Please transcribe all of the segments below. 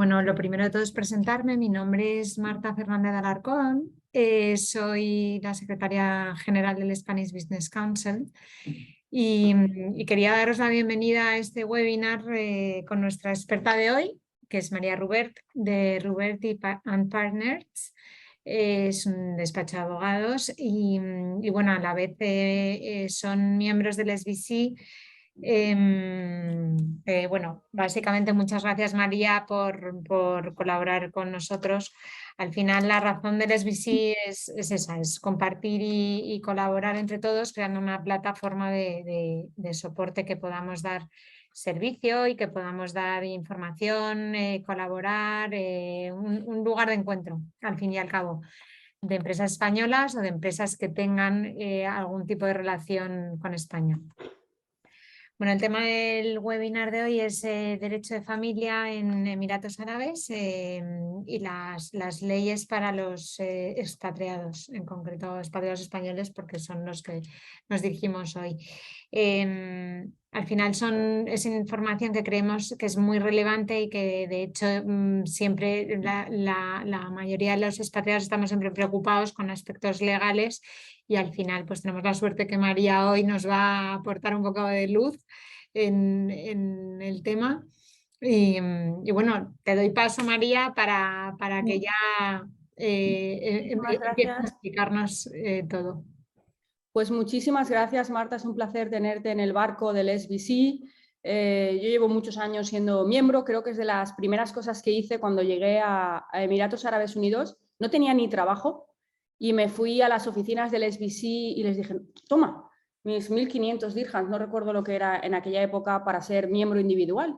Bueno, lo primero de todo es presentarme. Mi nombre es Marta Fernández de Alarcón. Soy la secretaria general del Spanish Business Council y quería daros la bienvenida a este webinar con nuestra experta de hoy, que es María Rubert de Rubert and Partners. Es un despacho de abogados y bueno, a la vez son miembros del SBC. Bueno, básicamente muchas gracias María por colaborar con nosotros. Al final la razón del SBC es esa, es compartir y colaborar entre todos, creando una plataforma de soporte que podamos dar servicio y que podamos dar información, colaborar, un lugar de encuentro, al fin y al cabo, de empresas españolas o de empresas que tengan algún tipo de relación con España. Bueno, el tema del webinar de hoy es Derecho de Familia en Emiratos Árabes y las leyes para los expatriados, en concreto expatriados españoles, porque son los que nos dirigimos hoy. Al final es información que creemos que es muy relevante y que de hecho siempre la mayoría de los expatriados estamos siempre preocupados con aspectos legales y al final pues tenemos la suerte que María hoy nos va a aportar un poco de luz en el tema. Y bueno, te doy paso, María, para que ya Muchísimas empieces a gracias. explicarnos todo. Pues muchísimas gracias, Marta. Es un placer tenerte en el barco del SBC. Yo llevo muchos años siendo miembro. Creo que es de las primeras cosas que hice cuando llegué a Emiratos Árabes Unidos. No tenía ni trabajo y me fui a las oficinas del SBC y les dije, toma, mis 1.500 dirhams, no recuerdo lo que era en aquella época para ser miembro individual.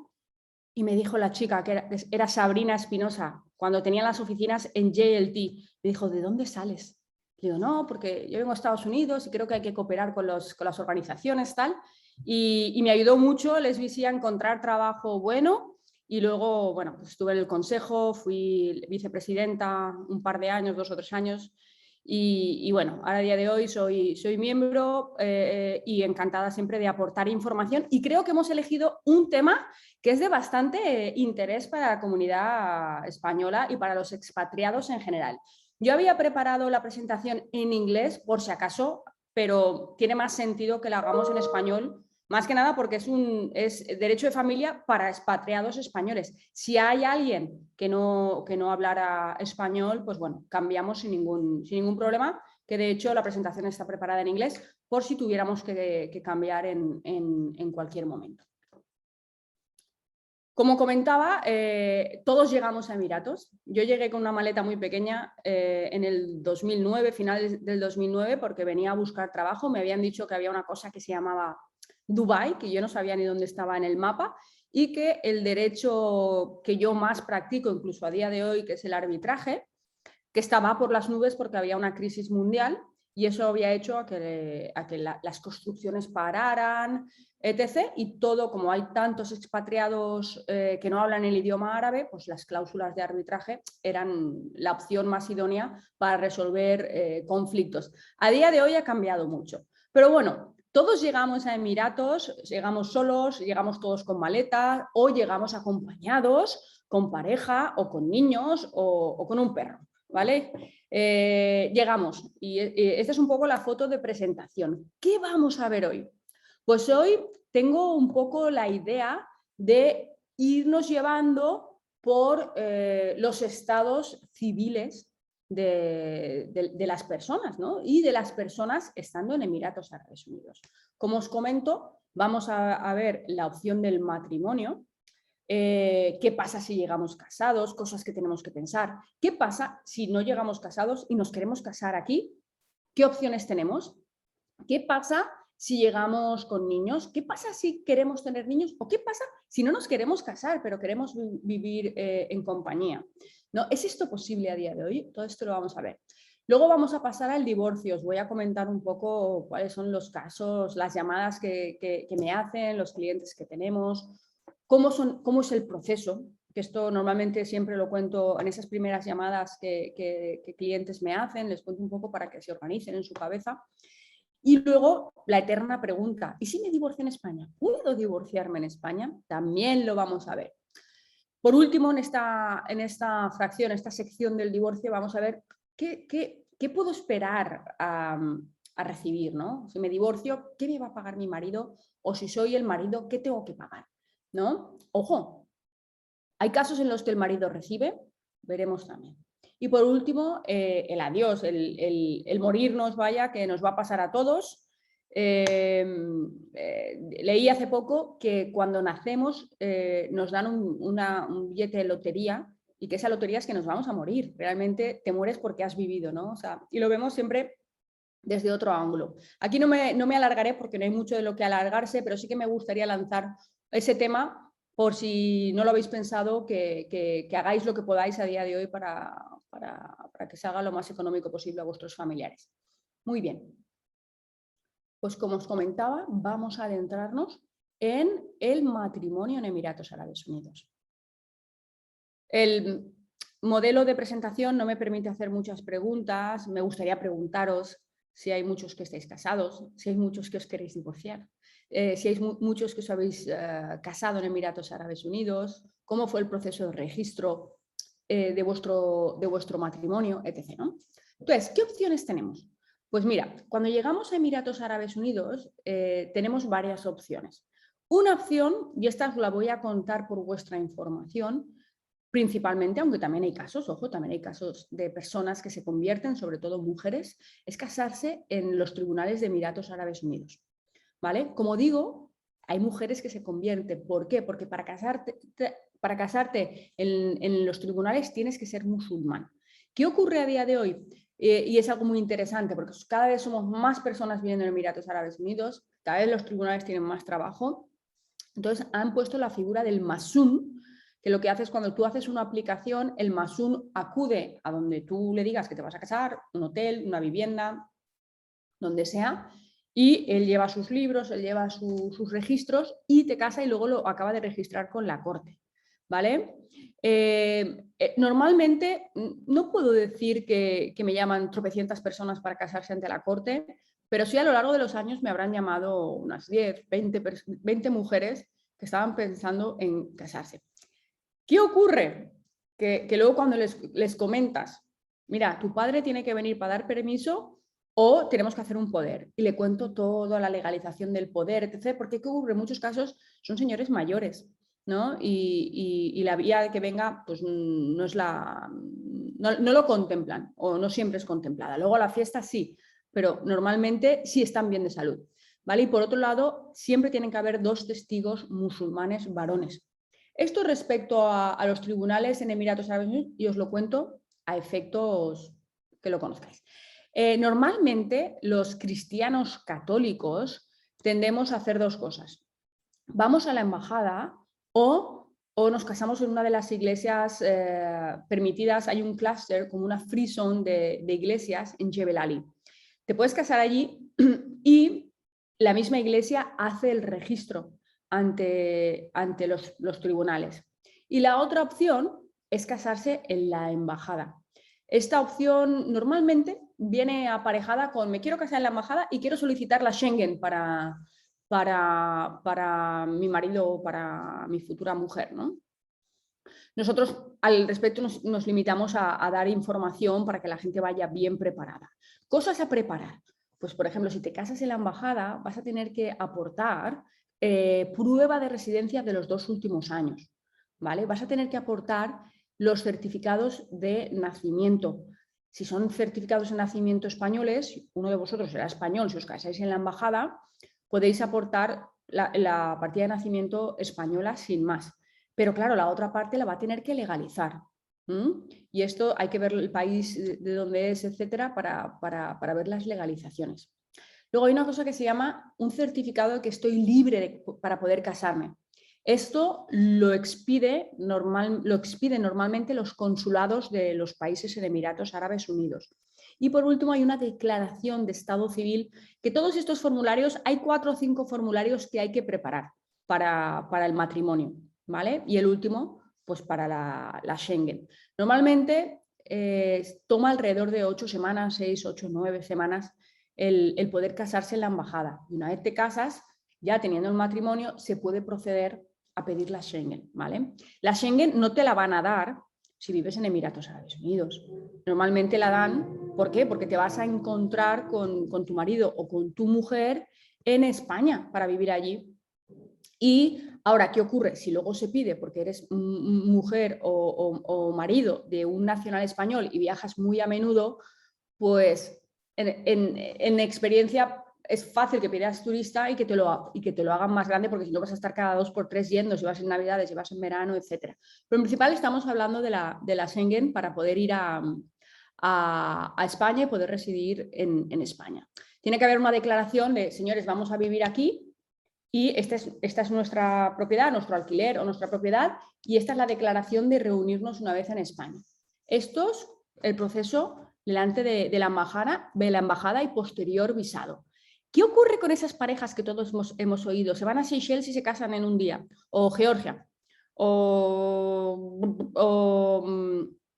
Y me dijo la chica, que era Sabrina Espinosa, cuando tenía las oficinas en JLT, me dijo, ¿de dónde sales? Le digo, no, porque yo vengo a Estados Unidos y creo que hay que cooperar con las organizaciones, tal. Y me ayudó mucho el SBC a encontrar trabajo bueno. Y luego, bueno, pues estuve en el consejo, fui vicepresidenta un par de años, 2 o 3 años. Y bueno, ahora a día de hoy soy miembro y encantada siempre de aportar información. Y creo que hemos elegido un tema que es de bastante interés para la comunidad española y para los expatriados en general. Yo había preparado la presentación en inglés, por si acaso, pero tiene más sentido que la hagamos en español, más que nada porque es derecho de familia para expatriados españoles. Si hay alguien que no hablara español, pues bueno, cambiamos sin ningún problema, que de hecho la presentación está preparada en inglés por si tuviéramos que cambiar en cualquier momento. Como comentaba, todos llegamos a Emiratos. Yo llegué con una maleta muy pequeña en el 2009, finales del 2009, porque venía a buscar trabajo. Me habían dicho que había una cosa que se llamaba Dubái, que yo no sabía ni dónde estaba en el mapa, y que el derecho que yo más practico, incluso a día de hoy, que es el arbitraje, que estaba por las nubes porque había una crisis mundial y eso había hecho a que las construcciones pararan, etc. Y todo, como hay tantos expatriados que no hablan el idioma árabe, pues las cláusulas de arbitraje eran la opción más idónea para resolver conflictos. A día de hoy ha cambiado mucho. Pero bueno, todos llegamos a Emiratos, llegamos solos, llegamos todos con maletas o llegamos acompañados con pareja o con niños o con un perro. ¿Vale? Llegamos y esta es un poco la foto de presentación. ¿Qué vamos a ver hoy? Pues hoy tengo un poco la idea de irnos llevando por los estados civiles de las personas, ¿no? Y de las personas estando en Emiratos Árabes Unidos. Como os comento, vamos a ver la opción del matrimonio. ¿Qué pasa si llegamos casados? Cosas que tenemos que pensar. ¿Qué pasa si no llegamos casados y nos queremos casar aquí? ¿Qué opciones tenemos? ¿Qué pasa si llegamos con niños? ¿Qué pasa si queremos tener niños? ¿O qué pasa si no nos queremos casar, pero queremos vivir en compañía? ¿No? ¿Es esto posible a día de hoy? Todo esto lo vamos a ver. Luego vamos a pasar al divorcio. Os voy a comentar un poco cuáles son los casos, las llamadas que me hacen, los clientes que tenemos, cómo es el proceso, que esto normalmente siempre lo cuento en esas primeras llamadas que clientes me hacen, les cuento un poco para que se organicen en su cabeza. Y luego la eterna pregunta, ¿y si me divorcio en España? ¿Puedo divorciarme en España? También lo vamos a ver. Por último, en esta fracción, esta sección del divorcio, vamos a ver qué puedo esperar a recibir, ¿no? Si me divorcio, ¿qué me va a pagar mi marido? O si soy el marido, ¿qué tengo que pagar? ¿No? Ojo, hay casos en los que el marido recibe, veremos también. Y por último, el adiós, el morirnos, vaya, que nos va a pasar a todos. Leí hace poco que cuando nacemos nos dan un billete de lotería y que esa lotería es que nos vamos a morir. Realmente te mueres porque has vivido, ¿no? O sea, y lo vemos siempre desde otro ángulo. Aquí no me alargaré porque no hay mucho de lo que alargarse, pero sí que me gustaría lanzar ese tema por si no lo habéis pensado, que hagáis lo que podáis a día de hoy para que se haga lo más económico posible a vuestros familiares. Muy bien. Pues como os comentaba, vamos a adentrarnos en el matrimonio en Emiratos Árabes Unidos. El modelo de presentación no me permite hacer muchas preguntas. Me gustaría preguntaros si hay muchos que estáis casados, si hay muchos que os queréis divorciar, si hay muchos que os habéis casado en Emiratos Árabes Unidos, cómo fue el proceso de registro de vuestro matrimonio, etc., ¿no? Entonces, ¿qué opciones tenemos? Pues mira, cuando llegamos a Emiratos Árabes Unidos tenemos varias opciones. Una opción, y esta os la voy a contar por vuestra información, principalmente, aunque también hay casos, ojo, también hay casos de personas que se convierten, sobre todo mujeres, es casarse en los tribunales de Emiratos Árabes Unidos, ¿vale? Como digo, hay mujeres que se convierten. ¿Por qué? Porque para casarte en los tribunales tienes que ser musulmán. ¿Qué ocurre a día de hoy? Y es algo muy interesante porque cada vez somos más personas viviendo en Emiratos Árabes Unidos, cada vez los tribunales tienen más trabajo, entonces han puesto la figura del masún, que lo que hace es cuando tú haces una aplicación, el masún acude a donde tú le digas que te vas a casar, un hotel, una vivienda, donde sea, y él lleva sus libros, él lleva sus registros y te casa y luego lo acaba de registrar con la corte, ¿vale? Normalmente no puedo decir que me llaman tropecientas personas para casarse ante la corte, pero sí a lo largo de los años me habrán llamado unas 10, 20 mujeres que estaban pensando en casarse. ¿Qué ocurre? Que luego cuando les comentas, mira, tu padre tiene que venir para dar permiso o tenemos que hacer un poder. Y le cuento toda la legalización del poder, etc. Porque ¿qué ocurre? En muchos casos son señores mayores, ¿no? Y la vía de que venga, pues no lo contemplan o no siempre es contemplada. Luego a la fiesta sí, pero normalmente sí están bien de salud, ¿vale? Y por otro lado, siempre tienen que haber 2 testigos musulmanes varones. Esto respecto a los tribunales en Emiratos Árabes Unidos, y os lo cuento a efectos que lo conozcáis. Normalmente los cristianos católicos tendemos a hacer 2 cosas. Vamos a la embajada o nos casamos en una de las iglesias permitidas. Hay un clúster como una free zone de iglesias en Jebel Ali. Te puedes casar allí y la misma iglesia hace el registro ante los tribunales. Y la otra opción es casarse en la embajada. Esta opción normalmente viene aparejada con me quiero casar en la embajada y quiero solicitar la Schengen para mi marido o para mi futura mujer, ¿no? Nosotros al respecto nos limitamos a dar información para que la gente vaya bien preparada. Cosas a preparar. Pues, por ejemplo, si te casas en la embajada, vas a tener que aportar prueba de residencia de los 2 últimos años, ¿vale? Vas a tener que aportar los certificados de nacimiento. Si son certificados de nacimiento españoles, uno de vosotros será español, si os casáis en la embajada, podéis aportar la partida de nacimiento española sin más. Pero claro, la otra parte la va a tener que legalizar. Y esto hay que ver el país de donde es, etcétera, para ver las legalizaciones. Luego hay una cosa que se llama un certificado de que estoy libre para poder casarme. Esto lo expide normalmente los consulados de los países en Emiratos Árabes Unidos. Y por último hay una declaración de estado civil, que todos estos formularios, hay 4 o 5 formularios que hay que preparar para el matrimonio, ¿vale? Y el último, pues para la Schengen. Normalmente toma alrededor de 8 semanas, 6, 8, 9 semanas el poder casarse en la embajada. Y una vez te casas, ya teniendo el matrimonio, se puede proceder a pedir la Schengen, ¿vale? La Schengen no te la van a dar si vives en Emiratos Árabes Unidos. Normalmente la dan, ¿por qué? Porque te vas a encontrar con tu marido o con tu mujer en España para vivir allí. Y ahora, ¿qué ocurre? Si luego se pide porque eres mujer o marido de un nacional español y viajas muy a menudo, pues en experiencia es fácil que pidas turista y que te lo hagan más grande, porque si no vas a estar cada 2 por 3 yendo, si vas en Navidades, si vas en verano, etc. Pero en principal estamos hablando de la Schengen para poder ir a España y poder residir en España. Tiene que haber una declaración de, señores, vamos a vivir aquí y esta es nuestra propiedad, nuestro alquiler o nuestra propiedad, y esta es la declaración de reunirnos una vez en España. Esto es el proceso delante de la embajada y posterior visado. ¿Qué ocurre con esas parejas que todos hemos oído? Se van a Seychelles y se casan en un día, o Georgia, o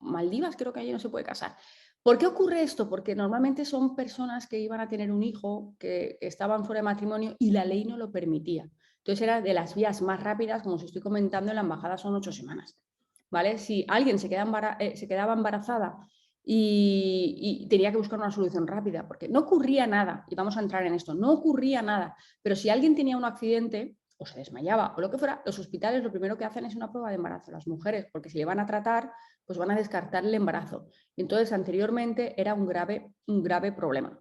Maldivas, creo que allí no se puede casar. ¿Por qué ocurre esto? Porque normalmente son personas que iban a tener un hijo, que estaban fuera de matrimonio y la ley no lo permitía. Entonces era de las vías más rápidas, como os estoy comentando, en la embajada son 8 semanas. ¿Vale? Si alguien se quedaba embarazada y tenía que buscar una solución rápida, porque no ocurría nada, y vamos a entrar en esto, no ocurría nada, pero si alguien tenía un accidente o se desmayaba o lo que fuera, los hospitales lo primero que hacen es una prueba de embarazo a las mujeres, porque si le van a tratar, pues van a descartar el embarazo. Y entonces anteriormente era un grave problema.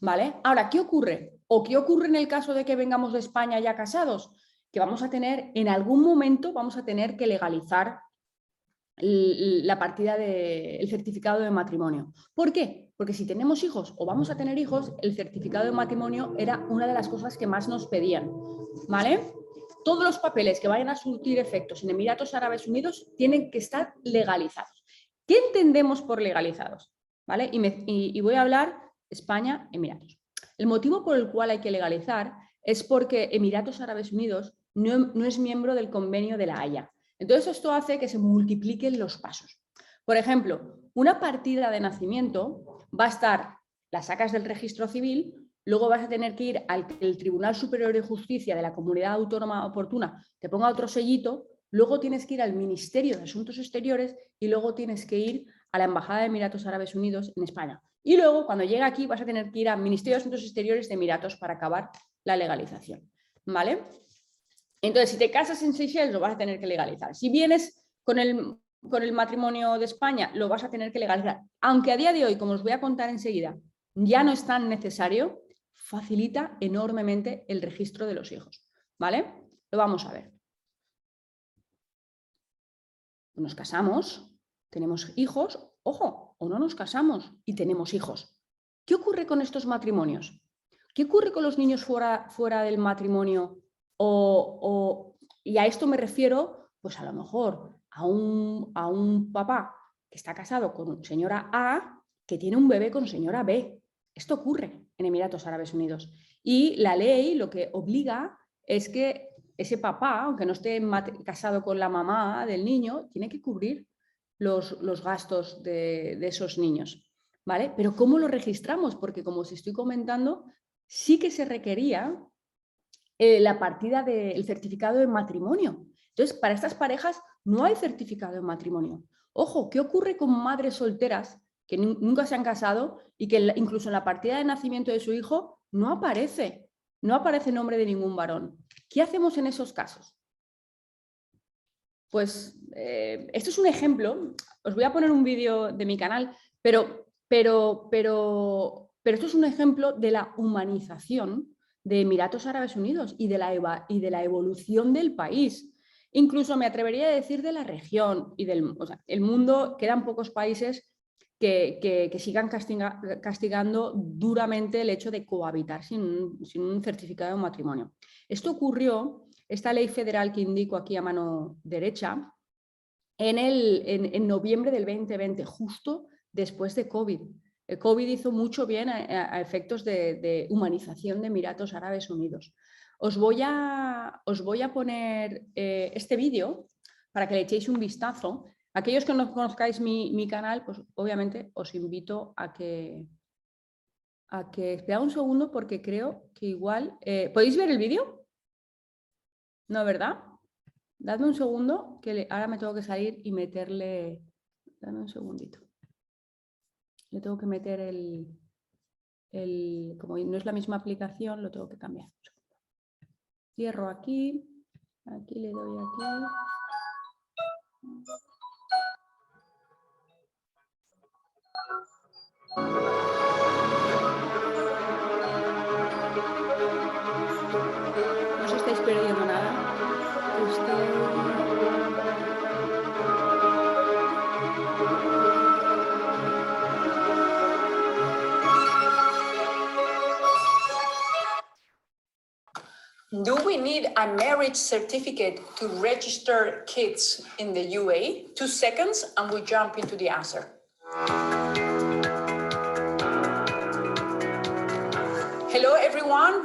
¿Vale? Ahora, ¿qué ocurre? ¿O qué ocurre en el caso de que vengamos de España ya casados? Que vamos a tener, en algún momento, vamos a tener que legalizar la partida del certificado de matrimonio. ¿Por qué? Porque si tenemos hijos o vamos a tener hijos, el certificado de matrimonio era una de las cosas que más nos pedían. ¿Vale? Todos los papeles que vayan a surtir efectos en Emiratos Árabes Unidos tienen que estar legalizados. ¿Qué entendemos por legalizados? ¿Vale? Y voy a hablar España, Emiratos. El motivo por el cual hay que legalizar es porque Emiratos Árabes Unidos no es miembro del convenio de la Haya. Entonces esto hace que se multipliquen los pasos. Por ejemplo, una partida de nacimiento va a estar, la sacas del registro civil, luego vas a tener que ir al que el Tribunal Superior de Justicia de la Comunidad Autónoma Oportuna te ponga otro sellito, luego tienes que ir al Ministerio de Asuntos Exteriores y luego tienes que ir a la Embajada de Emiratos Árabes Unidos en España. Y luego, cuando llega aquí, vas a tener que ir al Ministerio de Asuntos Exteriores de Emiratos para acabar la legalización. ¿Vale? Entonces, si te casas en Seychelles, lo vas a tener que legalizar. Si vienes con el matrimonio de España, lo vas a tener que legalizar. Aunque a día de hoy, como os voy a contar enseguida, ya no es tan necesario, facilita enormemente el registro de los hijos. ¿Vale? Lo vamos a ver. Nos casamos, tenemos hijos, ojo, o no nos casamos y tenemos hijos. ¿Qué ocurre con estos matrimonios? ¿Qué ocurre con los niños fuera del matrimonio? Y a esto me refiero, pues a lo mejor a un papá que está casado con señora A que tiene un bebé con señora B. Esto ocurre en Emiratos Árabes Unidos. Y la ley lo que obliga es que ese papá, aunque no esté casado con la mamá del niño, tiene que cubrir los gastos de esos niños. ¿Vale? Pero ¿cómo lo registramos? Porque como os estoy comentando, sí que se requería la partida del certificado de matrimonio. Entonces, para estas parejas no hay certificado de matrimonio. Ojo, ¿qué ocurre con madres solteras que nunca se han casado y que incluso en la partida de nacimiento de su hijo no aparece nombre de ningún varón? ¿Qué hacemos en esos casos? Pues esto es un ejemplo. Os voy a poner un vídeo de mi canal, pero esto es un ejemplo de la humanización de Emiratos Árabes Unidos y de la evolución del país. Incluso me atrevería a decir de la región y el mundo. Quedan pocos países que sigan castigando duramente el hecho de cohabitar sin un certificado de matrimonio. Esto ocurrió, esta ley federal que indico aquí a mano derecha, en noviembre del 2020, justo después de COVID. El COVID hizo mucho bien a efectos de humanización de Emiratos Árabes Unidos. Os voy a poner este vídeo para que le echéis un vistazo. Aquellos que no conozcáis mi canal, pues obviamente os invito a que esperad un segundo, porque creo que igual... ¿Podéis ver el vídeo? ¿No, verdad? Dadme un segundo, que ahora me tengo que salir y meterle... Dame un segundito. Le tengo que meter como no es la misma aplicación, lo tengo que cambiar. Cierro aquí, aquí le doy aquí. No os estáis perdiendo nada. Do we need a marriage certificate to register kids in the UAE? 2 seconds and we jump into the answer. Hello everyone,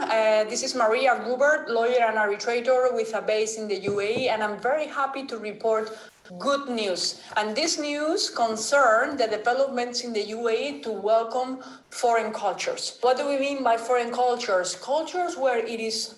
this is Maria Gubert, lawyer and arbitrator with a base in the UAE, and I'm very happy to report good news. And this news concerns the developments in the UAE to welcome foreign cultures. What do we mean by foreign cultures? Cultures where it is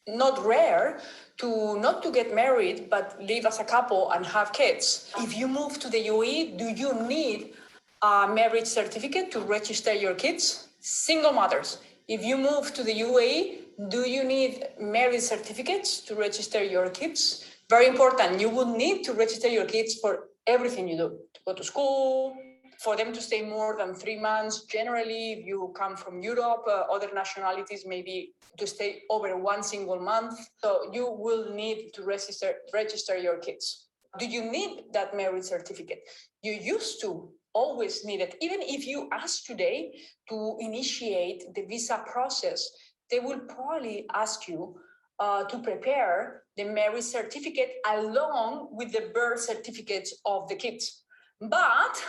not rare not to get married, but live as a couple and have kids. If you move to the UAE, do you need a marriage certificate to register your kids? Single mothers. If you move to the UAE, do you need marriage certificates to register your kids? Very important. You will need to register your kids for everything you do. To go to school, for them to stay more than 3 months. Generally, if you come from Europe, other nationalities, maybe to stay over 1 single month. So you will need to register your kids. Do you need that marriage certificate? You used to always need it. Even if you ask today to initiate the visa process, they will probably ask you to prepare the marriage certificate along with the birth certificates of the kids. But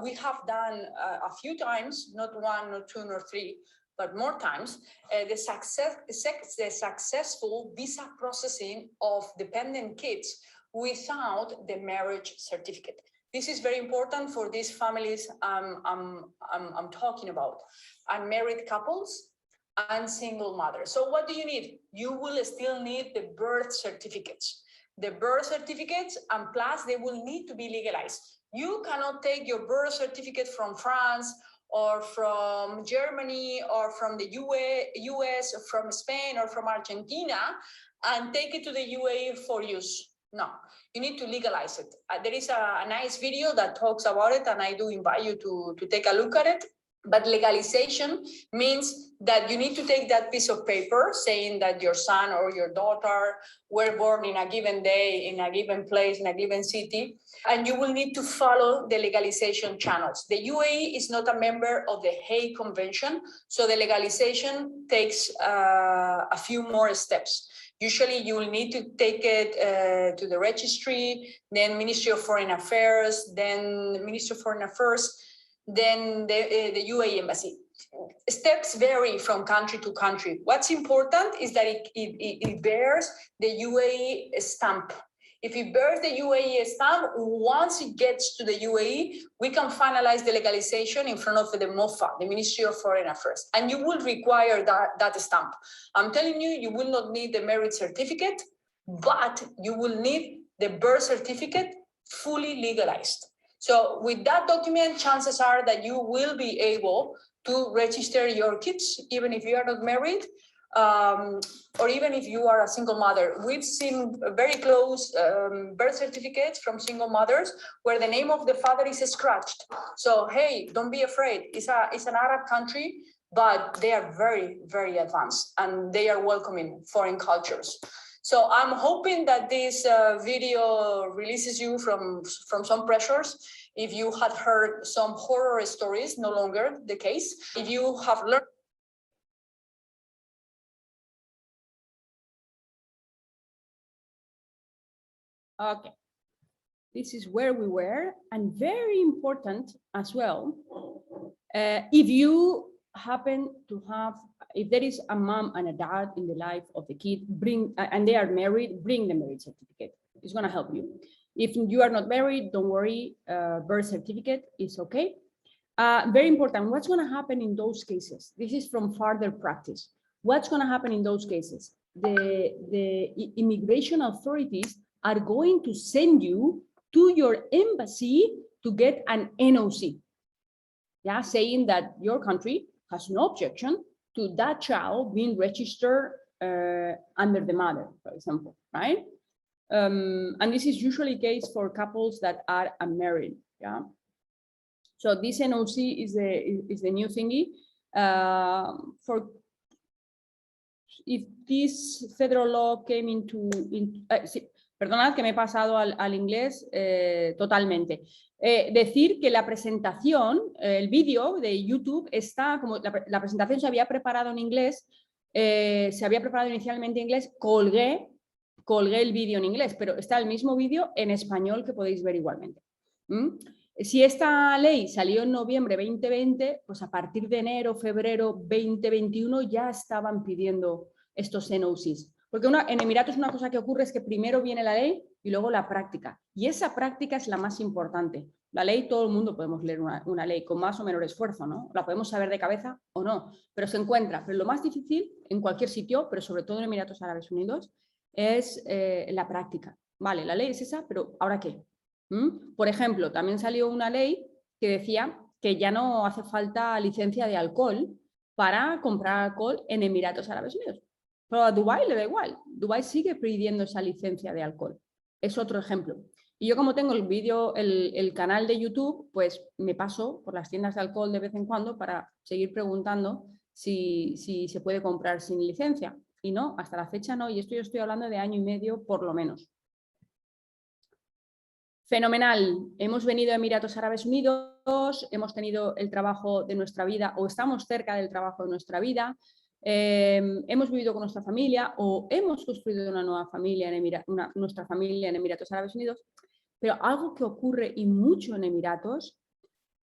we have done a few times, not 1, not 2, nor 3, but more times, the successful visa processing of dependent kids without the marriage certificate. This is very important for these families I'm talking about, unmarried couples and single mothers. So what do you need? You will still need the birth certificates. The birth certificates, and plus they will need to be legalized. You cannot take your birth certificate from France or from Germany or from the US or from Spain or from Argentina and take it to the UAE for use. No, you need to legalize it. There is a nice video that talks about it, and I do invite you to take a look at it. But legalization means that you need to take that piece of paper saying that your son or your daughter were born in a given day, in a given place, in a given city, and you will need to follow the legalization channels. The UAE is not a member of the Hague Convention, so the legalization takes a few more steps. Usually you will need to take it to the registry, then Ministry of Foreign Affairs, then Ministry of Foreign Affairs, then the UAE embassy. Steps vary from country to country. What's important is that it bears the UAE stamp. If it bears the UAE stamp, once it gets to the UAE, we can finalize the legalization in front of the MOFA, the Ministry of Foreign Affairs, and you will require that stamp. I'm telling you, you will not need the marriage certificate, but you will need the birth certificate fully legalized. So with that document, chances are that you will be able to register your kids, even if you are not married, or even if you are a single mother. We've seen very close birth certificates from single mothers where the name of the father is scratched. So, hey, don't be afraid. It's an Arab country, but they are very, very advanced and they are welcoming foreign cultures. So I'm hoping that this video releases you from some pressures. If you had heard some horror stories, no longer the case. If you have learned. Okay, this is where we were, and very important as well. If you happen to have, if there is a mom and a dad in the life of the kid, and they are married, bring the marriage certificate. It's going to help you. If you are not married, don't worry, birth certificate is okay. Very important, what's going to happen in those cases? This is from further practice. What's going to happen in those cases? The immigration authorities are going to send you to your embassy to get an NOC. Yeah, saying that your country has no objection to that child being registered under the mother, for example, right? And this is usually the case for couples that are unmarried. Yeah. So this NOC is the new thingy. For if this federal law came into sí, perdonad que me he pasado al inglés totalmente. Decir que la presentación, el vídeo de YouTube está como la presentación se había preparado en inglés, se había preparado inicialmente en inglés, colgué el vídeo en inglés, pero está el mismo vídeo en español que podéis ver igualmente. Si esta ley salió en noviembre 2020, pues a partir de enero, febrero 2021 ya estaban pidiendo estos NOCs. Porque en Emiratos una cosa que ocurre es que primero viene la ley y luego la práctica. Y esa práctica es la más importante. La ley, todo el mundo podemos leer una ley con más o menor esfuerzo, ¿no? La podemos saber de cabeza o no, pero se encuentra. Pero lo más difícil en cualquier sitio, pero sobre todo en Emiratos Árabes Unidos, es la práctica. Vale, la ley es esa, pero ¿ahora qué? Por ejemplo, también salió una ley que decía que ya no hace falta licencia de alcohol para comprar alcohol en Emiratos Árabes Unidos. Pero a Dubái le da igual. Dubái sigue pidiendo esa licencia de alcohol. Es otro ejemplo. Y yo como tengo el vídeo, el canal de YouTube, pues me paso por las tiendas de alcohol de vez en cuando para seguir preguntando si se puede comprar sin licencia. Y no, hasta la fecha no. Y esto yo estoy hablando de año y medio por lo menos. Fenomenal. Hemos venido a Emiratos Árabes Unidos, hemos tenido el trabajo de nuestra vida o estamos cerca del trabajo de nuestra vida. Hemos vivido con nuestra familia o hemos construido una nueva familia nuestra familia en Emiratos Árabes Unidos, pero algo que ocurre y mucho en Emiratos,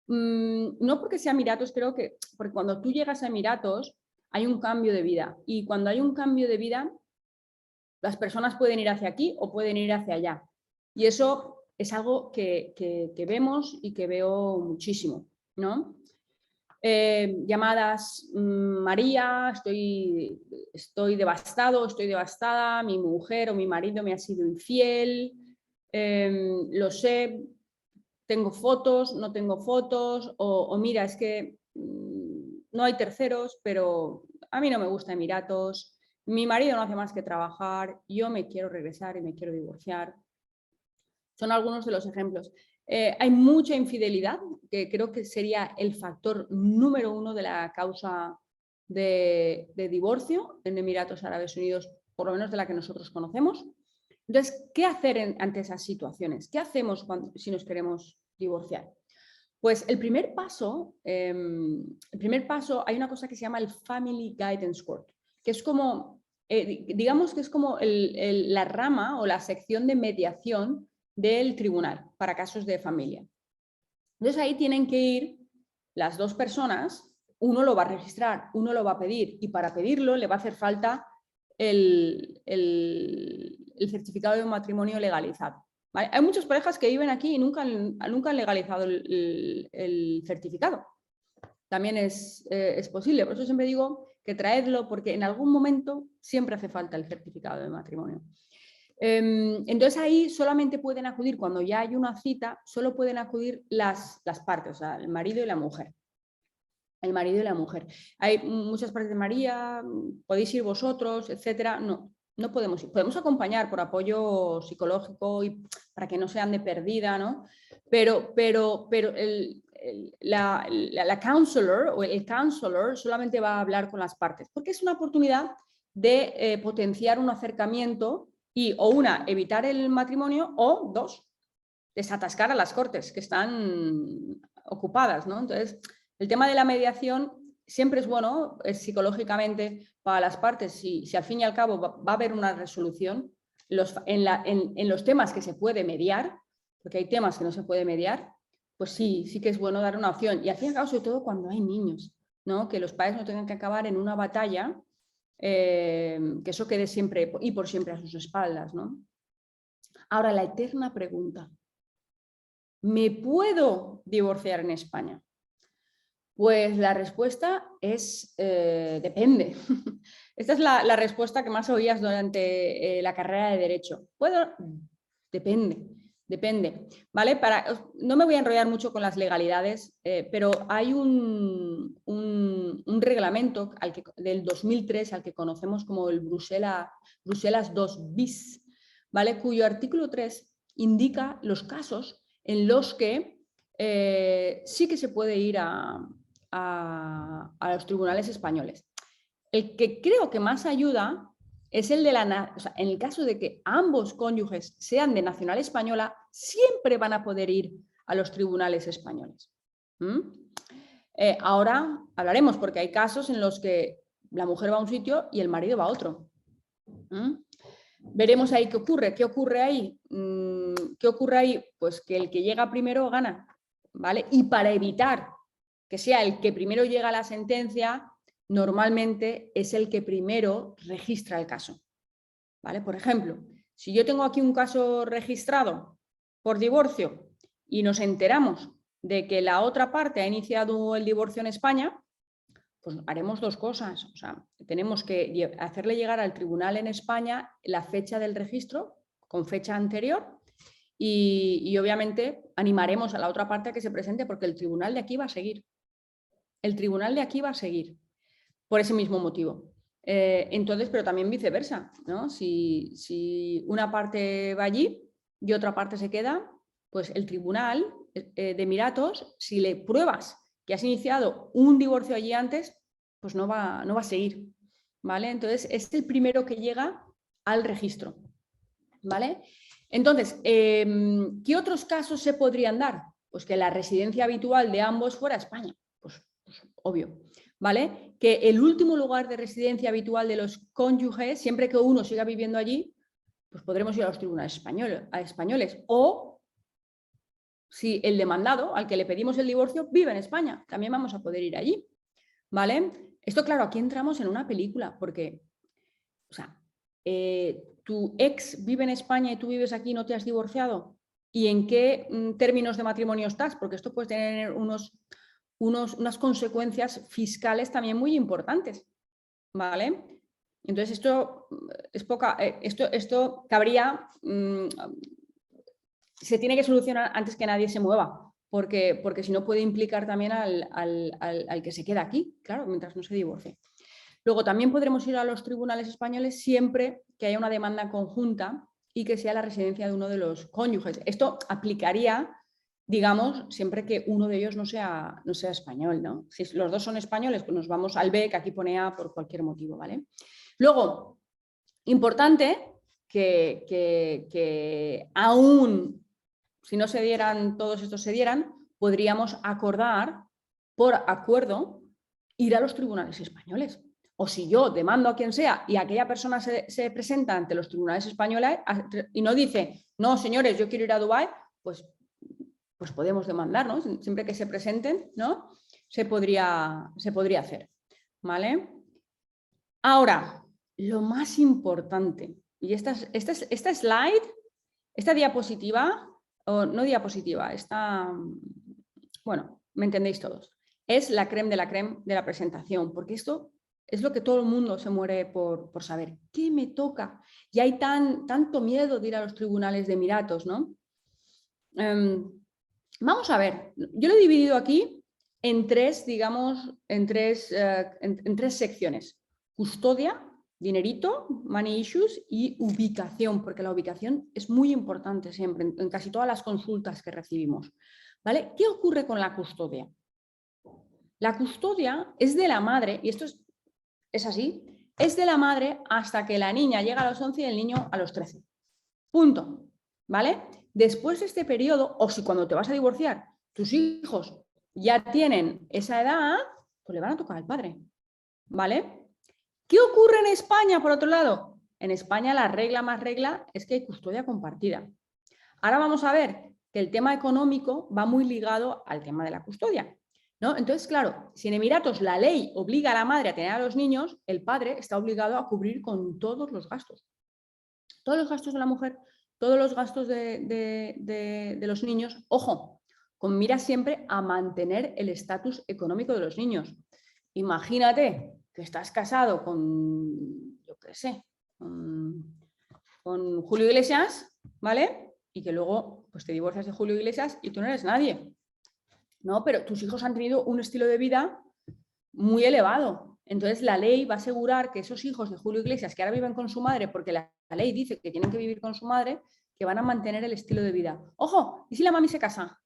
no porque sea Emiratos, creo que porque cuando tú llegas a Emiratos hay un cambio de vida y cuando hay un cambio de vida las personas pueden ir hacia aquí o pueden ir hacia allá y eso es algo que vemos y que veo muchísimo, ¿no? Llamadas, María, estoy devastado, estoy devastada, mi mujer o mi marido me ha sido infiel, lo sé, tengo fotos, no tengo fotos, o mira, es que no hay terceros, pero a mí no me gusta Emiratos, mi marido no hace más que trabajar, yo me quiero regresar y me quiero divorciar. Son algunos de los ejemplos. Hay mucha infidelidad, que creo que sería el factor número 1 de la causa de divorcio en Emiratos Árabes Unidos, por lo menos de la que nosotros conocemos. Entonces, ¿qué hacer ante esas situaciones? ¿Qué hacemos si nos queremos divorciar? Pues el primer paso, hay una cosa que se llama el Family Guidance Court, que es como, digamos que es como la rama o la sección de mediación del tribunal para casos de familia. Entonces ahí tienen que ir las dos personas, uno lo va a registrar, uno lo va a pedir y para pedirlo le va a hacer falta el certificado de un matrimonio legalizado. ¿Vale? Hay muchas parejas que viven aquí y nunca han legalizado el certificado. También es posible, por eso siempre digo que traedlo porque en algún momento siempre hace falta el certificado de matrimonio. Entonces ahí solamente pueden acudir, cuando ya hay una cita, solo pueden acudir las partes, o sea, el marido y la mujer. El marido y la mujer. Hay muchas partes de María, podéis ir vosotros, etcétera. No podemos ir. Podemos acompañar por apoyo psicológico y para que no se ande perdida, ¿no? Pero la counselor o el counselor solamente va a hablar con las partes, porque es una oportunidad de potenciar un acercamiento y evitar el matrimonio o dos, desatascar a las cortes que están ocupadas, ¿no? Entonces, el tema de la mediación siempre es bueno psicológicamente para las partes, si al fin y al cabo va a haber una resolución en los temas que se puede mediar, porque hay temas que no se puede mediar, pues sí que es bueno dar una opción. Y al fin y al cabo, sobre todo cuando hay niños, ¿no? Que los padres no tengan que acabar en una batalla, que eso quede siempre y por siempre a sus espaldas, ¿no? Ahora, la eterna pregunta. ¿Me puedo divorciar en España? Pues la respuesta es depende. Esta es la respuesta que más oías durante la carrera de Derecho. Depende, ¿vale? No me voy a enrollar mucho con las legalidades, pero hay un reglamento del 2003 al que conocemos como el Bruselas II bis, ¿vale? Cuyo artículo 3 indica los casos en los que sí que se puede ir a los tribunales españoles. El que creo que más ayuda es el de en el caso de que ambos cónyuges sean de nacional española, siempre van a poder ir a los tribunales españoles. Ahora hablaremos, porque hay casos en los que la mujer va a un sitio y el marido va a otro. Veremos ahí qué ocurre. ¿Qué ocurre ahí? Pues que el que llega primero gana, ¿vale? Y para evitar que sea el que primero llega a la sentencia, normalmente es el que primero registra el caso, ¿vale? Por ejemplo, si yo tengo aquí un caso registrado por divorcio y nos enteramos de que la otra parte ha iniciado el divorcio en España, pues haremos dos cosas. O sea, tenemos que hacerle llegar al tribunal en España la fecha del registro con fecha anterior y obviamente animaremos a la otra parte a que se presente, porque el tribunal de aquí va a seguir. El tribunal de aquí va a seguir. Por ese mismo motivo. Entonces, pero también viceversa, ¿no? Si una parte va allí y otra parte se queda, pues el tribunal de Emiratos, si le pruebas que has iniciado un divorcio allí antes, pues no va a seguir, ¿vale? Entonces, es el primero que llega al registro, ¿vale? Entonces, ¿qué otros casos se podrían dar? Pues que la residencia habitual de ambos fuera España, pues obvio. ¿Vale? Que el último lugar de residencia habitual de los cónyuges, siempre que uno siga viviendo allí, pues podremos ir a los tribunales españoles. O si el demandado, al que le pedimos el divorcio, vive en España, también vamos a poder ir allí. ¿Vale? Esto, claro, aquí entramos en una película, porque, o sea, tu ex vive en España y tú vives aquí y no te has divorciado. ¿Y en qué términos de matrimonio estás? Porque esto puede tener unas consecuencias fiscales también muy importantes, ¿vale? Entonces esto es esto cabría, se tiene que solucionar antes que nadie se mueva, porque si no puede implicar también al que se queda aquí, claro, mientras no se divorcie. Luego también podremos ir a los tribunales españoles siempre que haya una demanda conjunta y que sea la residencia de uno de los cónyuges. Esto aplicaría, digamos, siempre que uno de ellos no sea español, ¿no? Si los dos son españoles, pues nos vamos al B, que aquí pone A por cualquier motivo, ¿vale? Luego, importante que aún si no se dieran, todos estos se dieran, podríamos acordar por acuerdo ir a los tribunales españoles. O si yo demando a quien sea y aquella persona se presenta ante los tribunales españoles y no dice, no, señores, yo quiero ir a Dubái, pues podemos demandar, ¿no? Siempre que se presenten, ¿no? Se podría hacer, ¿vale? Ahora, lo más importante, y esta slide, esta diapositiva, o no diapositiva, bueno, me entendéis todos, es la crème de la presentación, porque esto es lo que todo el mundo se muere por saber. ¿Qué me toca? Y hay tanto miedo de ir a los tribunales de Emiratos, ¿no? Vamos a ver, yo lo he dividido aquí en tres, digamos, en tres secciones. Custodia, dinerito, money issues, y ubicación, porque la ubicación es muy importante siempre, en casi todas las consultas que recibimos, ¿vale? ¿Qué ocurre con la custodia? La custodia es de la madre, y esto es así, es de la madre hasta que la niña llega a los 11 y el niño a los 13. Punto, ¿vale? Después de este periodo, o si cuando te vas a divorciar, tus hijos ya tienen esa edad, pues le van a tocar al padre, ¿vale? ¿Qué ocurre en España, por otro lado? En España la regla más regla es que hay custodia compartida. Ahora vamos a ver que el tema económico va muy ligado al tema de la custodia, ¿no? Entonces, claro, si en Emiratos la ley obliga a la madre a tener a los niños, el padre está obligado a cubrir con todos los gastos. Todos los gastos de la mujer, todos los gastos de los niños, ojo, con mira siempre a mantener el estatus económico de los niños. Imagínate que estás casado con, yo qué sé, con Julio Iglesias, ¿vale? y que luego pues, te divorcias de Julio Iglesias y tú no eres nadie, ¿no? Pero tus hijos han tenido un estilo de vida muy elevado. Entonces la ley va a asegurar que esos hijos de Julio Iglesias que ahora viven con su madre, porque la ley dice que tienen que vivir con su madre, que van a mantener el estilo de vida. ¡Ojo! ¿Y si la mami se casa?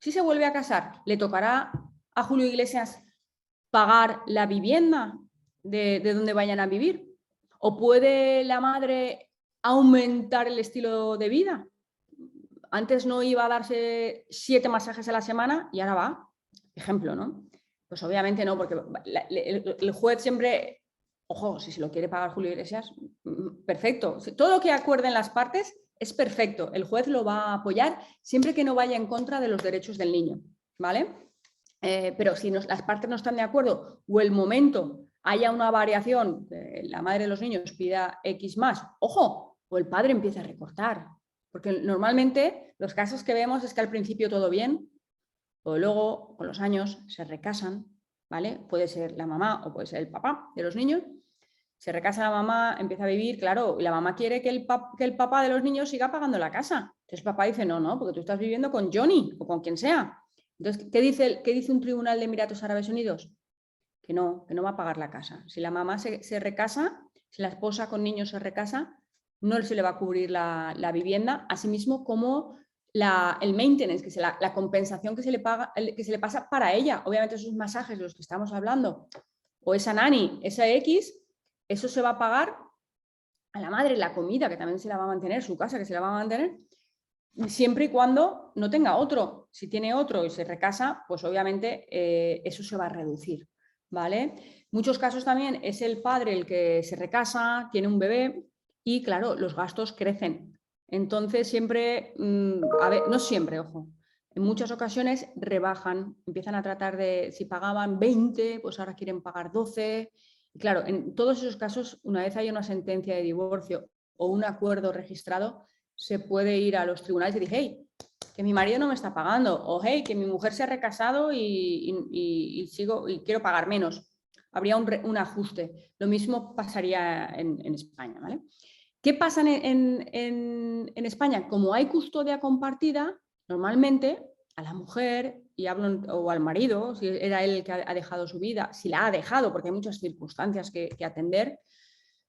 Si se vuelve a casar, ¿le tocará a Julio Iglesias pagar la vivienda de donde vayan a vivir? ¿O puede la madre aumentar el estilo de vida? Antes no iba a darse 7 masajes a la semana y ahora va. Ejemplo, ¿no? Pues obviamente no, porque el juez siempre, ojo, si se lo quiere pagar Julio Iglesias, perfecto. Todo lo que acuerden las partes es perfecto. El juez lo va a apoyar siempre que no vaya en contra de los derechos del niño, ¿vale? Pero si las partes no están de acuerdo o el momento haya una variación, la madre de los niños pida X más, ojo, o el padre empieza a recortar. Porque normalmente los casos que vemos es que al principio todo bien, o luego con los años se recasan, ¿vale? Puede ser la mamá o puede ser el papá de los niños. Se recasa la mamá, empieza a vivir, claro, y la mamá quiere que el papá de los niños siga pagando la casa. Entonces el papá dice, no, porque tú estás viviendo con Johnny o con quien sea. Entonces, ¿qué dice un tribunal de Emiratos Árabes Unidos? Que no va a pagar la casa. Si la mamá se recasa, si la esposa con niños se recasa, no se le va a cubrir la vivienda, asimismo como el maintenance, que es la compensación que se le pasa para ella. Obviamente esos masajes de los que estamos hablando, o esa nani, esa X, eso se va a pagar a la madre, la comida, que también se la va a mantener, su casa, que se la va a mantener, siempre y cuando no tenga otro. Si tiene otro y se recasa, pues obviamente eso se va a reducir, ¿vale? Muchos casos también es el padre el que se recasa, tiene un bebé y, claro, los gastos crecen. Entonces siempre, a ver, no siempre, ojo, en muchas ocasiones rebajan, empiezan a tratar de, si pagaban 20, pues ahora quieren pagar 12. Y claro, en todos esos casos, una vez haya una sentencia de divorcio o un acuerdo registrado, se puede ir a los tribunales y decir, hey, que mi marido no me está pagando, o hey, que mi mujer se ha recasado y quiero pagar menos. Habría un ajuste. Lo mismo pasaría en España, ¿vale? ¿Qué pasa en España? Como hay custodia compartida, normalmente a la mujer, o al marido, si era él el que ha dejado su vida, si la ha dejado, porque hay muchas circunstancias que atender,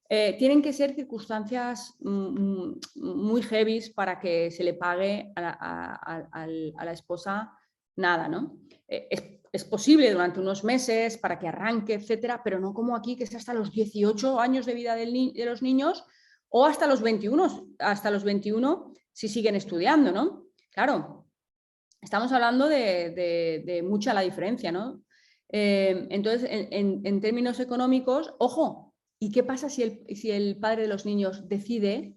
tienen que ser circunstancias muy heavies para que se le pague a la esposa nada, ¿no? Es posible durante unos meses para que arranque, etcétera, pero no como aquí, que es hasta los 18 años de vida de los niños o hasta los 21 si siguen estudiando, ¿no? Claro, estamos hablando de mucha la diferencia, ¿no? Entonces, en términos económicos, ojo, ¿y qué pasa si el padre de los niños decide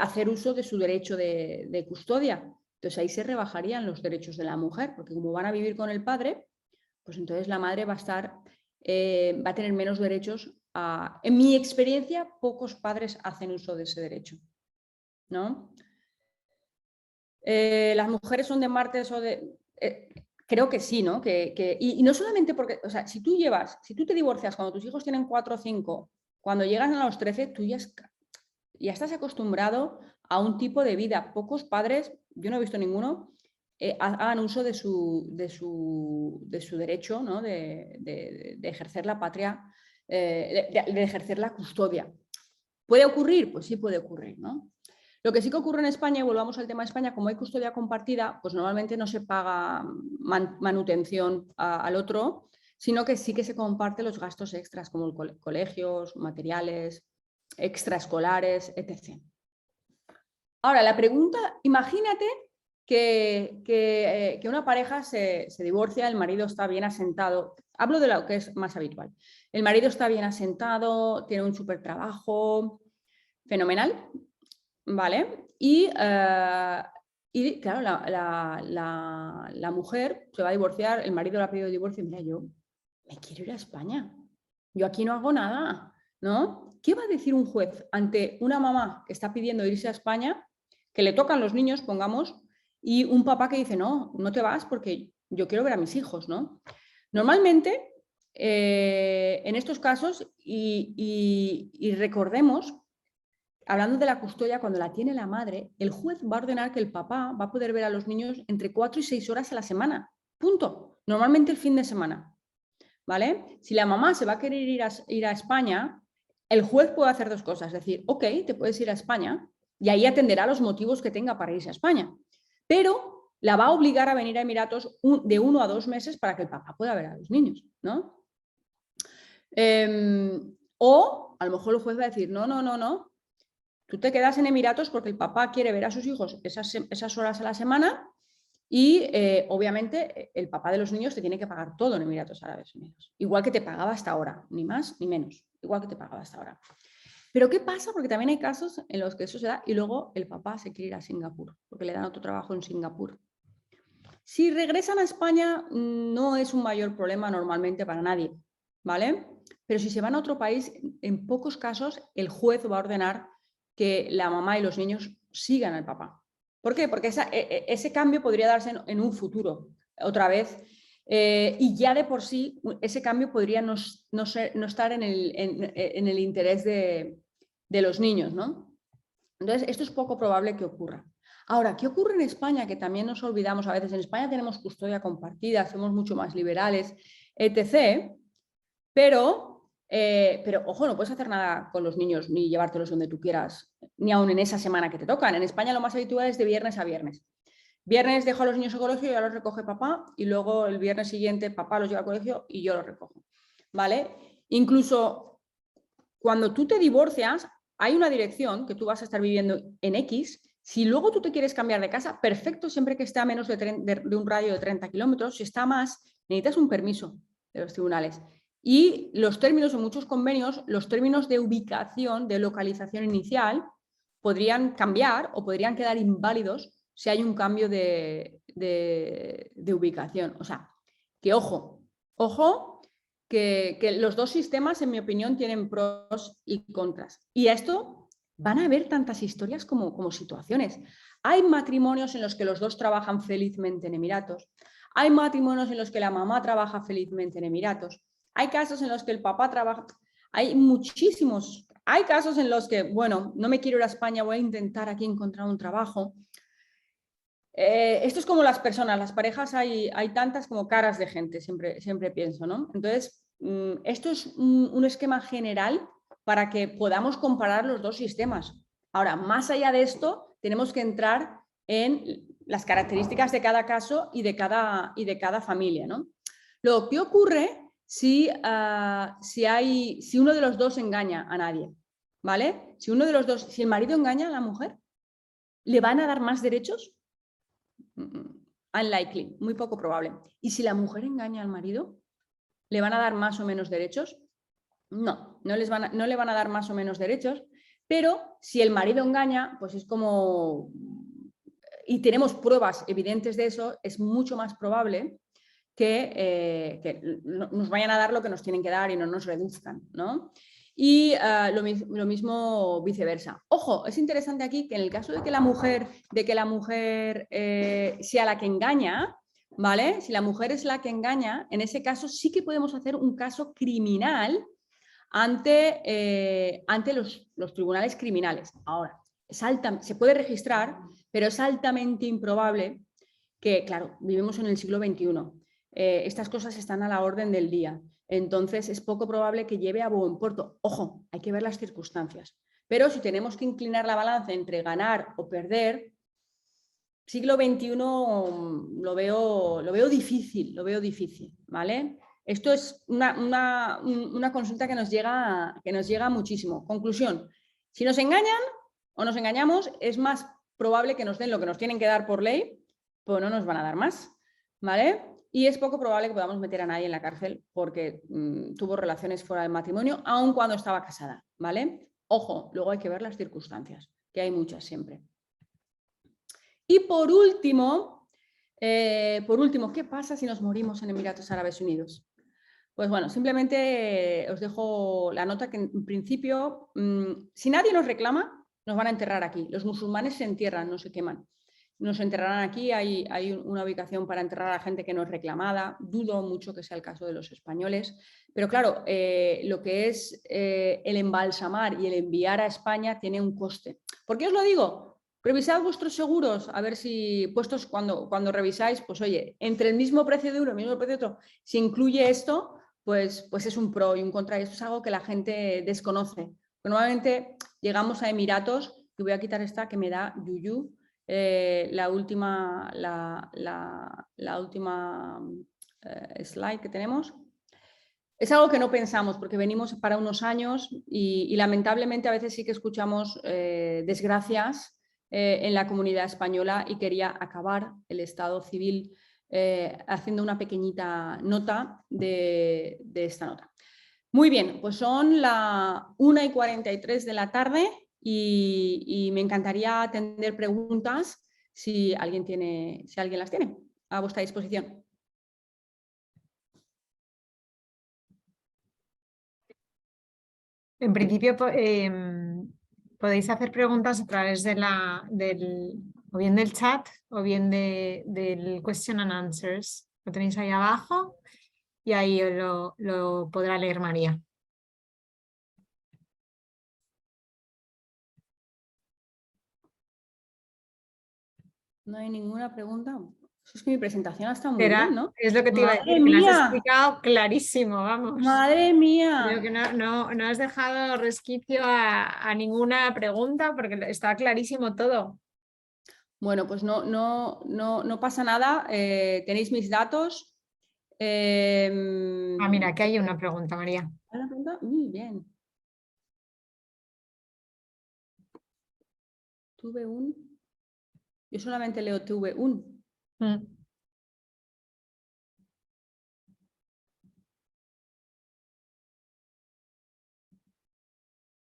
hacer uso de su derecho de custodia? Entonces ahí se rebajarían los derechos de la mujer, porque como van a vivir con el padre, pues entonces la madre va a tener menos derechos. En mi experiencia, pocos padres hacen uso de ese derecho, ¿no? Las mujeres son de martes o de... creo que sí, ¿no? Y no solamente porque, o sea, si tú te divorcias cuando tus hijos tienen 4 o 5, cuando llegan a los 13, tú ya estás acostumbrado a un tipo de vida. Pocos padres, yo no he visto ninguno, hagan uso de su derecho, ¿no? de ejercer la patria, de ejercer la custodia. ¿Puede ocurrir? Pues sí puede ocurrir, ¿no? Lo que sí que ocurre en España, y volvamos al tema de España, como hay custodia compartida, pues normalmente no se paga manutención al otro, sino que sí que se comparte los gastos extras, como colegios, materiales, extraescolares, etc. Ahora, la pregunta, imagínate que una pareja se divorcia, el marido está bien asentado, hablo de lo que es más habitual, el marido está bien asentado, tiene un súper trabajo, fenomenal, ¿vale? Y claro, la mujer se va a divorciar, el marido le ha pedido divorcio y mira, yo me quiero ir a España, yo aquí no hago nada, ¿no? ¿Qué va a decir un juez ante una mamá que está pidiendo irse a España, que le tocan los niños, pongamos, y un papá que dice, no te vas porque yo quiero ver a mis hijos, ¿no? Normalmente, en estos casos, y recordemos hablando de la custodia, cuando la tiene la madre, el juez va a ordenar que el papá va a poder ver a los niños entre 4 y 6 horas a la semana. Punto. Normalmente el fin de semana. ¿Vale? Si la mamá se va a querer ir a España, el juez puede hacer dos cosas. Es decir, ok, te puedes ir a España y ahí atenderá los motivos que tenga para irse a España. Pero la va a obligar a venir a Emiratos de 1 a 2 meses para que el papá pueda ver a los niños, ¿no? O a lo mejor el juez va a decir, no. Tú te quedas en Emiratos porque el papá quiere ver a sus hijos esas horas a la semana y obviamente el papá de los niños te tiene que pagar todo en Emiratos Árabes Unidos. Igual que te pagaba hasta ahora, ni más ni menos. Igual que te pagaba hasta ahora. Pero ¿qué pasa? Porque también hay casos en los que eso se da y luego el papá se quiere ir a Singapur porque le dan otro trabajo en Singapur. Si regresan a España no es un mayor problema normalmente para nadie, ¿vale? Pero si se van a otro país, en pocos casos el juez va a ordenar que la mamá y los niños sigan al papá. ¿Por qué? Porque ese cambio podría darse en un futuro, otra vez, y ya de por sí ese cambio podría no estar en el interés de los niños, ¿no? Entonces, esto es poco probable que ocurra. Ahora, ¿qué ocurre en España? Que también nos olvidamos a veces. En España tenemos custodia compartida, somos mucho más liberales, etc. Pero, ojo, no puedes hacer nada con los niños ni llevártelos donde tú quieras, ni aún en esa semana que te tocan. En España lo más habitual es de viernes a viernes. Viernes dejo a los niños al colegio y ya los recoge papá y luego el viernes siguiente papá los lleva al colegio y yo los recojo. ¿Vale? Incluso cuando tú te divorcias, hay una dirección que tú vas a estar viviendo en X. Si luego tú te quieres cambiar de casa, perfecto, siempre que esté a menos de un radio de 30 kilómetros. Si está más, necesitas un permiso de los tribunales. Y los términos, en muchos convenios, los términos de ubicación, de localización inicial, podrían cambiar o podrían quedar inválidos si hay un cambio de ubicación. O sea, que ojo, que los dos sistemas, en mi opinión, tienen pros y contras. Y a esto van a haber tantas historias como situaciones. Hay matrimonios en los que los dos trabajan felizmente en Emiratos. Hay matrimonios en los que la mamá trabaja felizmente en Emiratos. Hay casos en los que el papá trabaja. Hay muchísimos. Hay casos en los que, bueno, no me quiero ir a España, voy a intentar aquí encontrar un trabajo. Esto es como las personas, las parejas hay tantas como caras de gente, siempre pienso, ¿no? Entonces, esto es un esquema general para que podamos comparar los dos sistemas. Ahora, más allá de esto, tenemos que entrar en las características de cada caso y de cada familia, ¿no? Luego, ¿qué ocurre si uno de los dos engaña a nadie? ¿Vale? Si el marido engaña a la mujer, ¿le van a dar más derechos? Unlikely, muy poco probable. ¿Y si la mujer engaña al marido, le van a dar más o menos derechos? No le van a dar más o menos derechos, pero si el marido engaña, pues es como, y tenemos pruebas evidentes de eso, es mucho más probable que nos vayan a dar lo que nos tienen que dar y no nos reduzcan, ¿no? Y lo mismo viceversa. Ojo, es interesante aquí que en el caso de que la mujer sea la que engaña, ¿vale? Si la mujer es la que engaña, en ese caso sí que podemos hacer un caso criminal ante los tribunales criminales. Ahora, se puede registrar, pero es altamente improbable que, claro, vivimos en el siglo XXI. Estas cosas están a la orden del día. Entonces es poco probable que lleve a buen puerto. Ojo, hay que ver las circunstancias. Pero si tenemos que inclinar la balanza entre ganar o perder, siglo XXI lo veo difícil, ¿vale? Esto es una consulta que nos llega muchísimo. Conclusión, si nos engañan o nos engañamos, es más probable que nos den lo que nos tienen que dar por ley, pues no nos van a dar más, ¿vale? Y es poco probable que podamos meter a nadie en la cárcel porque tuvo relaciones fuera del matrimonio, aun cuando estaba casada, ¿vale? Ojo, luego hay que ver las circunstancias, que hay muchas siempre. Y por último, ¿qué pasa si nos morimos en Emiratos Árabes Unidos? Pues bueno, simplemente os dejo la nota que en principio, si nadie nos reclama, nos van a enterrar aquí. Los musulmanes se entierran, no se queman. nos enterrarán aquí, hay una ubicación para enterrar a la gente que no es reclamada, dudo mucho que sea el caso de los españoles, pero claro, lo que es el embalsamar y el enviar a España tiene un coste. ¿Por qué os lo digo? Revisad vuestros seguros, a ver si puestos cuando revisáis, pues oye, entre el mismo precio de uno y el mismo precio de otro, si incluye esto, pues es un pro y un contra, y esto es algo que la gente desconoce. Normalmente llegamos a Emiratos, y voy a quitar esta que me da yuyu, la última slide que tenemos. Es algo que no pensamos porque venimos para unos años y lamentablemente a veces sí que escuchamos desgracias en la comunidad española, y quería acabar el estado civil haciendo una pequeñita nota de esta nota. Muy bien, pues son las 1:43 de la tarde y me encantaría atender preguntas si alguien las tiene a vuestra disposición. En principio podéis hacer preguntas a través de o bien del chat o bien del question and answers. Lo tenéis ahí abajo y ahí lo podrá leer María. No hay ninguna pregunta. Es que mi presentación está muy bien, ¿no? Es lo que te iba a decir, que lo has explicado clarísimo, vamos. ¡Madre mía! Creo que no has dejado resquicio a ninguna pregunta porque está clarísimo todo. Bueno, pues no pasa nada. Tenéis mis datos. Mira, aquí hay una pregunta, María. ¿Hay una pregunta? Muy bien. Tuve un... Yo solamente leo tuve un.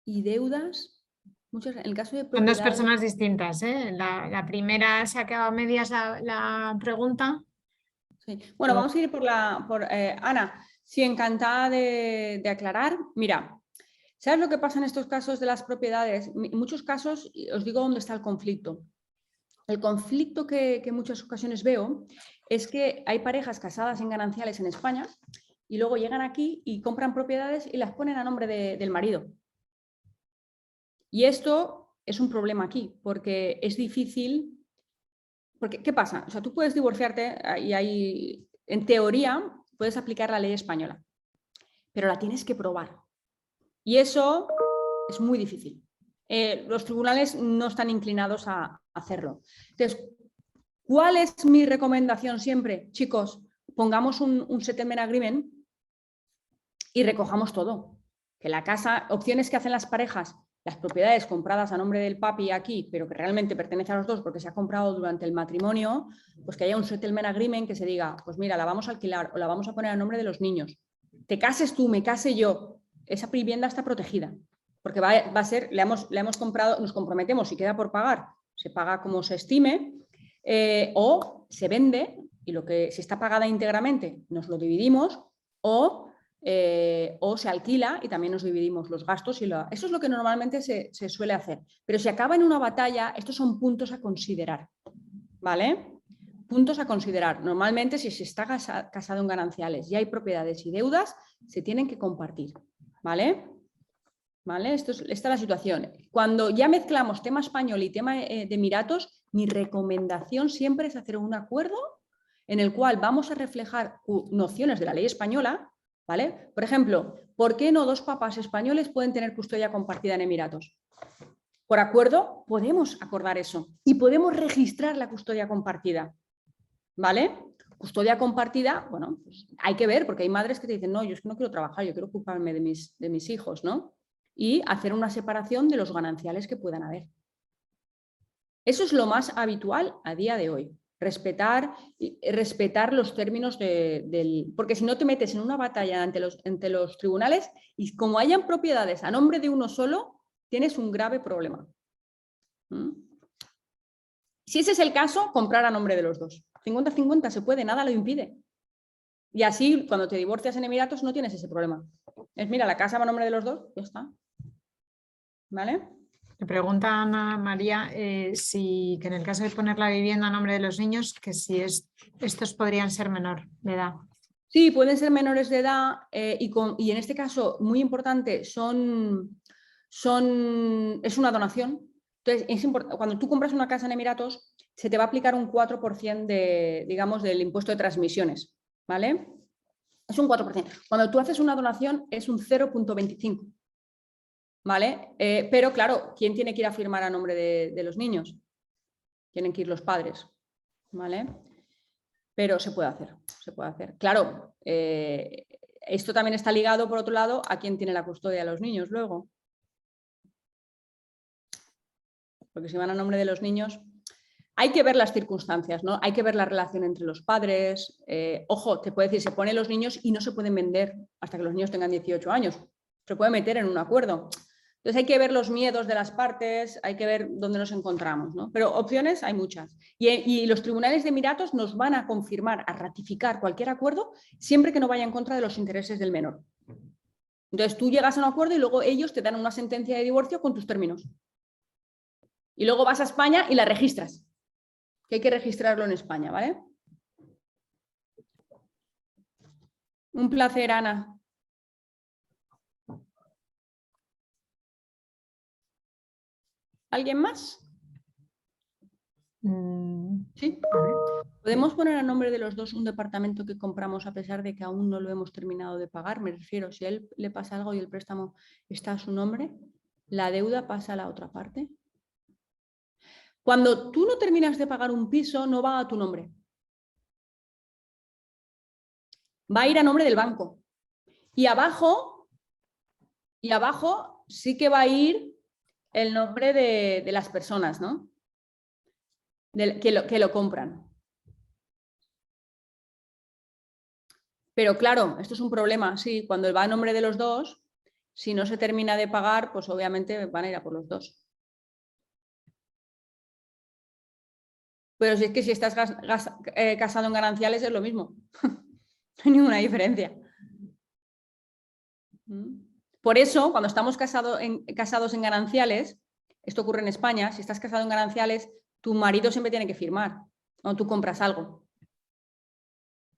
Y deudas, muchas, en el caso de Son dos propiedades... personas distintas, ¿eh? La primera se ha quedado a medias la pregunta. Sí. Bueno, vamos a ir por Ana. Sí, encantada de aclarar. Mira, ¿sabes lo que pasa en estos casos de las propiedades? En muchos casos, os digo dónde está el conflicto. El conflicto que en muchas ocasiones veo es que hay parejas casadas en gananciales en España y luego llegan aquí y compran propiedades y las ponen a nombre del marido. Y esto es un problema aquí, porque es difícil. Porque, ¿qué pasa? O sea, tú puedes divorciarte y ahí, en teoría, puedes aplicar la ley española, pero la tienes que probar. Y eso es muy difícil. Los tribunales no están inclinados a hacerlo. Entonces, ¿cuál es mi recomendación siempre? Chicos, pongamos un settlement agreement y recojamos todo. Que la casa, opciones que hacen las parejas, las propiedades compradas a nombre del papi aquí, pero que realmente pertenece a los dos porque se ha comprado durante el matrimonio, pues que haya un settlement agreement que se diga, pues mira, la vamos a alquilar o la vamos a poner a nombre de los niños. Te cases tú, me case yo, esa vivienda está protegida, porque va a ser, la hemos comprado, nos comprometemos, si queda por pagar, se paga como se estime, o se vende y si está pagada íntegramente nos lo dividimos, o se alquila y también nos dividimos los gastos. Eso es lo que normalmente se suele hacer. Pero si acaba en una batalla, estos son puntos a considerar, ¿vale? Puntos a considerar. Normalmente, si se está casado en gananciales y hay propiedades y deudas, se tienen que compartir, ¿vale? ¿Vale? Esta es la situación. Cuando ya mezclamos tema español y tema de Emiratos, mi recomendación siempre es hacer un acuerdo en el cual vamos a reflejar nociones de la ley española, ¿vale? Por ejemplo, ¿por qué no dos papás españoles pueden tener custodia compartida en Emiratos? Por acuerdo, podemos acordar eso y podemos registrar la custodia compartida, ¿vale? Custodia compartida, bueno, pues hay que ver, porque hay madres que te dicen, no, yo es que no quiero trabajar, yo quiero ocuparme de mis hijos, ¿no? Y hacer una separación de los gananciales que puedan haber. Eso es lo más habitual a día de hoy. Respetar los términos porque si no te metes en una batalla ante los tribunales y como hayan propiedades a nombre de uno solo, tienes un grave problema. Si ese es el caso, comprar a nombre de los dos. 50-50 se puede, nada lo impide. Y así, cuando te divorcias en Emiratos, no tienes ese problema. Mira, la casa va a nombre de los dos, ya está. ¿Vale? Me pregunta Ana María si que en el caso de poner la vivienda a nombre de los niños, que si estos podrían ser menor de edad. Sí, pueden ser menores de edad y en este caso, muy importante, es una donación. Entonces, cuando tú compras una casa en Emiratos, se te va a aplicar un 4% digamos, del impuesto de transmisiones, ¿vale? Es un 4%. Cuando tú haces una donación es un 0,25%, ¿vale? Pero claro, ¿quién tiene que ir a firmar a nombre de los niños? Tienen que ir los padres, ¿vale? Pero se puede hacer, se puede hacer. Claro, esto también está ligado, por otro lado, a quién tiene la custodia de los niños luego. Porque si van a nombre de los niños, hay que ver las circunstancias, ¿no? Hay que ver la relación entre los padres. Ojo, te puede decir, se ponen los niños y no se pueden vender hasta que los niños tengan 18 años. Se puede meter en un acuerdo. Entonces hay que ver los miedos de las partes, hay que ver dónde nos encontramos, ¿no? Pero opciones hay muchas. Y los tribunales de Emiratos nos van a confirmar, a ratificar cualquier acuerdo siempre que no vaya en contra de los intereses del menor. Entonces tú llegas a un acuerdo y luego ellos te dan una sentencia de divorcio con tus términos. Y luego vas a España y la registras. Que hay que registrarlo en España, ¿vale? Un placer, Ana. ¿Alguien más? Sí. ¿Podemos poner a nombre de los dos un departamento que compramos a pesar de que aún no lo hemos terminado de pagar? Me refiero, si a él le pasa algo y el préstamo está a su nombre, ¿la deuda pasa a la otra parte? Cuando tú no terminas de pagar un piso, no va a tu nombre. Va a ir a nombre del banco. Y abajo sí que va a ir el nombre de las personas, ¿no? Que lo compran. Pero claro, esto es un problema, sí, cuando va a nombre de los dos, si no se termina de pagar, pues obviamente van a ir a por los dos. Pero si es que si estás casado en gananciales es lo mismo. No hay ninguna diferencia. Por eso, cuando estamos casados en gananciales, esto ocurre en España, si estás casado en gananciales, tu marido siempre tiene que firmar cuando tú compras algo.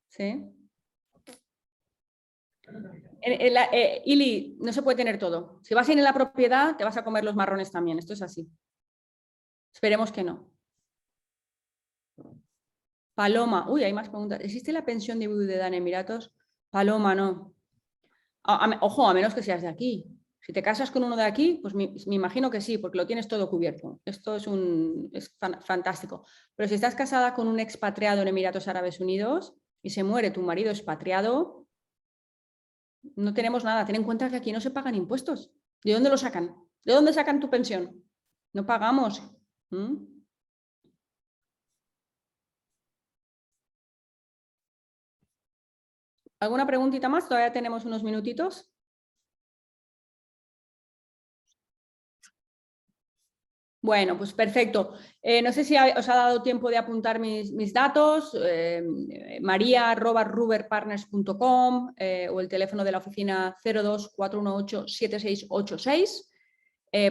¿Sí? Ili, no se puede tener todo. Si vas a ir en la propiedad, te vas a comer los marrones también. Esto es así. Esperemos que no. Paloma. Uy, hay más preguntas. ¿Existe la pensión de viudedad en Emiratos? Paloma, no. Ojo, a menos que seas de aquí. Si te casas con uno de aquí, pues me imagino que sí, porque lo tienes todo cubierto. Esto es fantástico. Pero si estás casada con un expatriado en Emiratos Árabes Unidos y se muere tu marido expatriado, no tenemos nada. Ten en cuenta que aquí no se pagan impuestos. ¿De dónde lo sacan? ¿De dónde sacan tu pensión? No pagamos. ¿Alguna preguntita más? Todavía tenemos unos minutitos. Bueno, pues perfecto. No sé si os ha dado tiempo de apuntar mis datos, maria@ruberpartners.com o el teléfono de la oficina 024187686.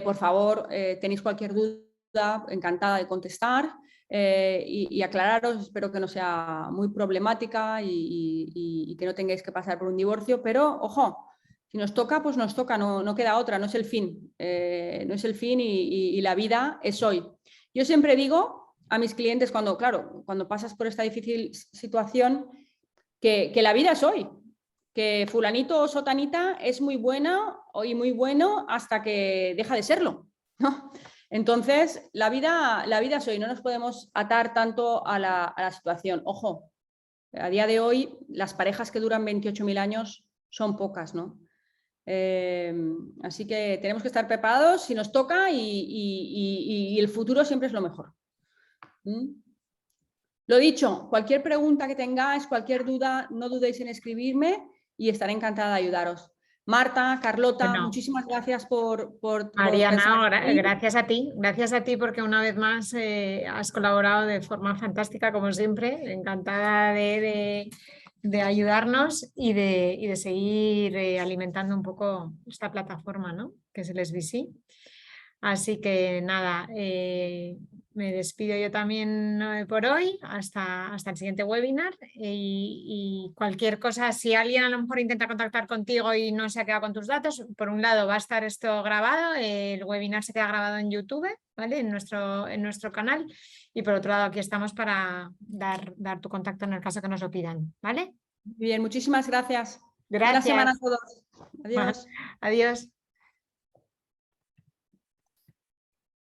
Por favor, tenéis cualquier duda, encantada de contestar y aclararos. Espero que no sea muy problemática y que no tengáis que pasar por un divorcio, pero ojo. Si nos toca, pues nos toca, no queda otra, no es el fin. No es el fin y la vida es hoy. Yo siempre digo a mis clientes cuando pasas por esta difícil situación, que la vida es hoy, que fulanito o sotanita es muy buena y muy bueno hasta que deja de serlo, ¿no? Entonces, la vida es hoy, no nos podemos atar tanto a la situación. Ojo, a día de hoy las parejas que duran 28.000 años son pocas, ¿no? Así que tenemos que estar preparados si nos toca y el futuro siempre es lo mejor. Lo dicho, cualquier pregunta que tengáis, cualquier duda, no dudéis en escribirme y estaré encantada de ayudaros. Marta, Carlota, Bueno, muchísimas gracias por Mariana, gracias a ti porque una vez más has colaborado de forma fantástica como siempre, encantada de ayudarnos y de seguir alimentando un poco esta plataforma, ¿no? Que es el SBC. Así que nada, me despido yo también por hoy, hasta el siguiente webinar y cualquier cosa, si alguien a lo mejor intenta contactar contigo y no se ha quedado con tus datos, por un lado va a estar esto grabado, el webinar se queda grabado en YouTube, ¿vale? En nuestro canal, y por otro lado aquí estamos para dar tu contacto en el caso que nos lo pidan, ¿vale? Bien, muchísimas gracias. Gracias. Buena semana a todos. Adiós. Adiós.